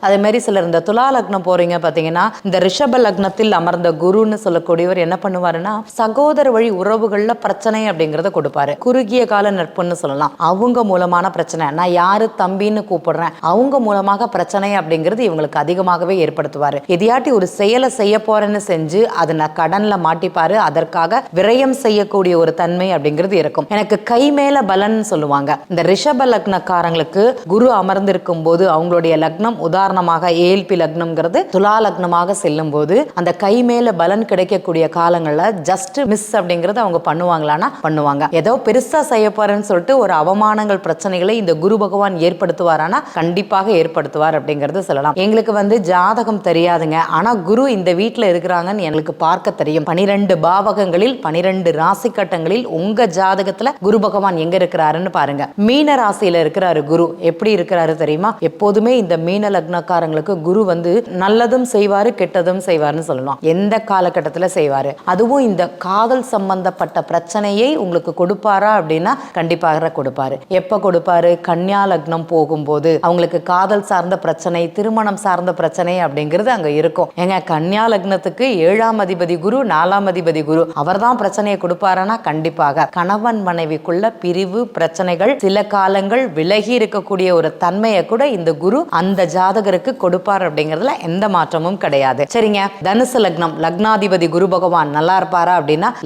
அதே மாதிரி சிலர் இந்த துலா லக்னம் போறீங்க பாத்தீங்கன்னா, இந்த ரிஷப லக்னத்தில் அமர்ந்த குருன்னு சொல்லக்கூடியவர் என்ன பண்ணுவாருன்னா, சகோதர வழி உறவுகள்ல பிரச்சனை அப்படிங்கறத கொடுப்பாரு. குறுகிய கால நட்புன்னு சொல்லலாம். அவங்க மூலமான பிரச்சனை, நான் யாரு தம்பின்னு கூப்பிடுறேன், அவங்க மூலமாக பிரச்சனை அப்படிங்கிறது இவங்களுக்கு அதிகமாகவே ஏற்படுத்துவாரு. எதையாட்டி ஒரு செயலை செய்ய போறேன்னு செஞ்சு அதை நான் கடன்ல மாட்டிப்பாரு. அதற்காக விரயம் செய்யக்கூடிய ஒரு தன்மை அப்படிங்கிறது இருக்கும். எனக்கு கை மேல பலன் சொல்லுவாங்க. இந்த ரிஷப லக்னக்காரங்களுக்கு குரு அமர்ந்திருக்கும் போது அவங்களுடைய லக்னம் உதாரணமாக ஏல்பி லக்னம்ங்கிறது துலா லக்னமாக செல்லும் போது அந்த கை மேல பலன் கிடைக்கக்கூடிய காலங்கள்ல ஜஸ்ட் மிஸ் அப்படிங்கறது அவங்க பண்ணுவாங்களானா பண்ணுவாங்க. ஏதோ பெருசா செய்ய போறேன்னு சொல்லிட்டு ஒரு அவமானங்கள் பிரச்சனைகளை இந்த குரு பகவான் ஏற்படுத்துவாரானா கண்டிப்பாக ஏற்படுத்துவார் அப்படிங்கறது சொல்லலாம். எங்களுக்கு ஜாதகம் தெரியாதுங்க, ஆனா குரு இந்த வீட்டுல இருக்கிறாங்கன்னு எங்களுக்கு பார்க்க தெரியும். 12 பாவகங்களில் 12 ராசி கட்டங்களில் உங்க ஜாதகத்துல குரு பகவான் எங்க இருக்கிறாருன்னு பாருங்க. மீன ராசியில இருக்கிறாரு குரு. எப்படி இருக்கிறாரு தெரியுமா? எப்போதுமே இந்த மீன லக்னக்காரங்களுக்கு குரு நல்லதும் செய்வாரு கெட்டதும் செய்வாருன்னு சொல்லலாம். எந்த காலகட்டத்துல செய்வாரு, அதுவும் இந்த காதல் சம்பந்தப்பட்ட பிரச்சனையை உங்களுக்கு கொடுப்பாரா அப்படின்னா கண்டிப்பாக கொடுப்பாரு. எப்ப கொடுப்பாரு? கன்னியா லக்னம் போகும்போது அவங்களுக்கு காதல் சார்ந்த பிரச்சனை, திருமணம் சார்ந்த பிரச்சனை அப்படிங்கிறது அங்க இருக்கும். ஏங்க, கன்னியா லக்னத்துக்கு 7ஆம் அதிபதி குரு, 4ஆம் அதிபதி குரு, அவர் தான் பிரச்சனையை கொடுப்பாரானா கண்டிப்பாக. கணவன் மனைவிக்குள்ள பிரிவு பிரச்சனைகள் சில காலங்கள் விலகி இருக்கக்கூடிய ஒரு தன்மையை கூட இந்த குரு அந்த ஜாதகருக்கு கொடுப்பார் அப்படிங்கிறதுல எந்த மாற்றமும் கிடையாது. சரிங்க, தனுசு லக்னம், லக்னாதிபதி குரு பகவான் நல்லா இருப்பாரா அப்படின்னா